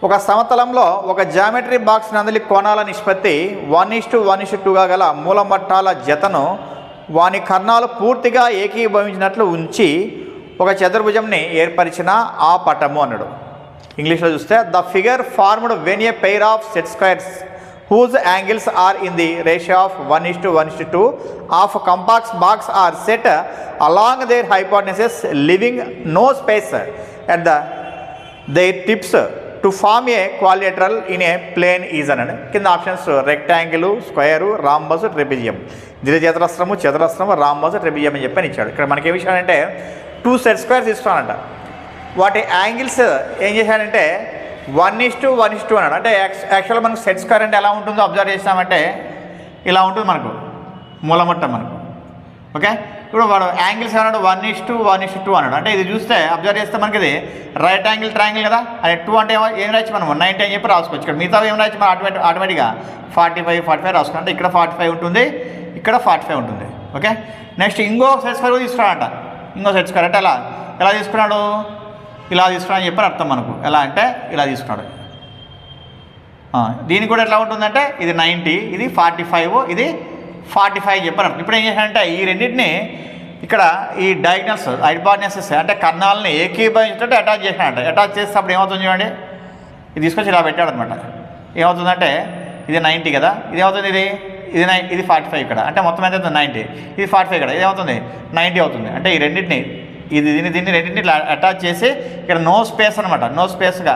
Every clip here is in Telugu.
ఒక సమతలంలో ఒక జామెట్రీ బాక్స్ నందలి కోణాల నిష్పత్తి 1:1:2గా గల మూలమట్టాల జతను వాని కర్ణాలు పూర్తిగా ఏకీభవించినట్లు ఉంచి ఒక చతుర్భుజంని ఏర్పరిచిన ఆ పటము అన్నాడు. ఇంగ్లీష్లో చూస్తే the figure formed when a pair of set squares whose angles are in the ratio of 1:1:2 of a compact box are set along their hypotenuses, leaving no space at their tips to form a quadrilateral in a plane is అన్నాడు. కింద options rectangle, square, rhombus, trapezium. దీర్ఘచతురస్రము, చతురస్రము, రాంబస్, ట్రెపిజియం అని చెప్పని ఇచ్చాడు. ఇక్కడ మనకి ఏమి ఇచ్చాడంటే 2 సెట్ స్క్వేర్స్ ఇస్తానంట. వాటి యాంగిల్స్ ఏం చేశాడంటే 1:1:2 అన్నాడు. అంటే యాక్చువల్గా మనకు సెట్ స్క్వేర్ అంటే ఎలా ఉంటుందో అబ్జర్వ్ చేసామంటే ఇలా ఉంటుంది మనకు మూలమట్టం మనకు. ఓకే, ఇప్పుడు వాడు యాంగిల్స్ ఏమన్నాడు 1:1:2 అన్నాడు. అంటే ఇది చూస్తే అబ్జర్వ్ చేస్తే మనకి ఇది రైట్ యాంగిల్ ట్రయాంగిల్ కదా. అదే 2 అంటే ఏం రాయచ్చు మనం 90 అని చెప్పి రాసుకోవచ్చు. ఇక్కడ మిగతా ఏం రాయచ్చు మనం ఆటోమేటిక్గా 45 రాసుకున్నాం. అంటే ఇక్కడ 45 ఉంటుంది, ఇక్కడ 45 ఉంటుంది. ఓకే, నెక్స్ట్ ఇంకో సెట్ స్క్వేర్ తీసుకున్నాడంట. ఇంకో సెట్ స్క్వేర్ అంటే ఎలా తీసుకున్నాడు, ఇలా తీసుకున్నాడు అని చెప్పని అర్థం మనకు. ఎలా అంటే ఇలా తీసుకున్నాడు. దీనికి కూడా ఎట్లా ఉంటుందంటే ఇది 90, ఇది 45, ఇది 45 చెప్పాను. ఇప్పుడు ఏం చేశాడంటే ఈ రెండింటిని ఇక్కడ ఈ డయాగ్నల్స్ హైపోటెన్యూస్ అంటే కర్ణాలని ఏకీభవించినట్టు అటాచ్ చేసినాడంట. అటాచ్ చేస్తే అప్పుడు ఏమవుతుంది చూడండి, ఇది తీసుకొచ్చి ఇలా పెట్టాడు అనమాట. ఏమవుతుందంటే ఇది 90 కదా, ఇది ఏమవుతుంది, ఇది 45 ఇక్కడ. అంటే మొత్తం ఎంత అవుతుంది 90, ఇది 45 ఇక్కడ. ఇది ఏమవుతుంది 90 అవుతుంది. అంటే ఈ రెండింటిని దీన్ని రెండింటిని ఇట్లా అటాచ్ చేసి ఇక్కడ నో స్పేస్ అనమాట, నో స్పేస్గా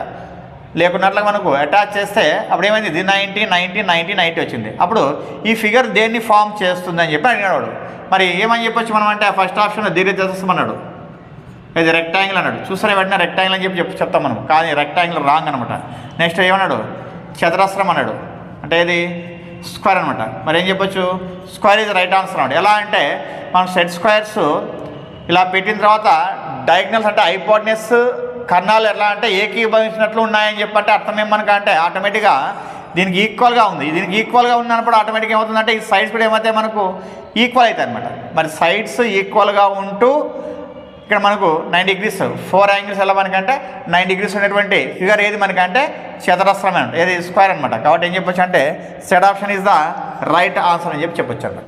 లేకున్నట్లుగా మనకు అటాచ్ చేస్తే అప్పుడు ఏమైంది, ఇది 90 వచ్చింది. అప్పుడు ఈ ఫిగర్ దేన్ని ఫామ్ చేస్తుంది అని చెప్పి అడిగినాడు వాడు. మరి ఏమని చెప్పొచ్చు మనం అంటే ఫస్ట్ ఆప్షన్ దీర్ఘచతురస్రం అన్నాడు, ఇది రెక్టాంగిల్ అన్నాడు. చూస్తే వెంటనే రెక్టాంగిల్ అని చెప్పి చెప్తాం మనం, కానీ రెక్టాంగిల్ రాంగ్ అనమాట. నెక్స్ట్ ఏమన్నాడు చతురస్రం అన్నాడు, అంటే ఇది స్క్వేర్ అనమాట. మరి ఏం చెప్పొచ్చు, స్క్వేర్ ఇది రైట్ ఆన్సర్ అన్నాడు. ఎలా అంటే మనం సెట్ స్క్వేర్స్ ఇలా పెట్టిన తర్వాత డయాగ్నల్స్ అంటే హైపోటెన్యూస్ కర్ణాలు ఎట్లా అంటే ఏకీభవించినట్లు ఉన్నాయని చెప్పంటే అర్థం ఏమనక అంటే ఆటోమేటిక్గా దీనికి ఈక్వల్గా ఉంది. దీనికి ఈక్వల్గా ఉన్నప్పుడు ఆటోమేటిక్గా ఏమవుతుందంటే ఈ సైడ్స్ కూడా ఏమైతే మనకు ఈక్వల్ అవుతాయి అనమాట. మరి సైడ్స్ ఈక్వల్గా ఉంటూ ఇక్కడ మనకు 90 degrees 4 యాంగిల్స్ ఎలా మనకంటే 90 degrees ఉన్నటువంటి ఫిగర్ ఏది మనకంటే చతురస్రమే, ఏది స్క్వేర్ అనమాట. కాబట్టి ఏం చెప్పొచ్చు అంటే said option is the right answer అని చెప్పొచ్చు అనమాట.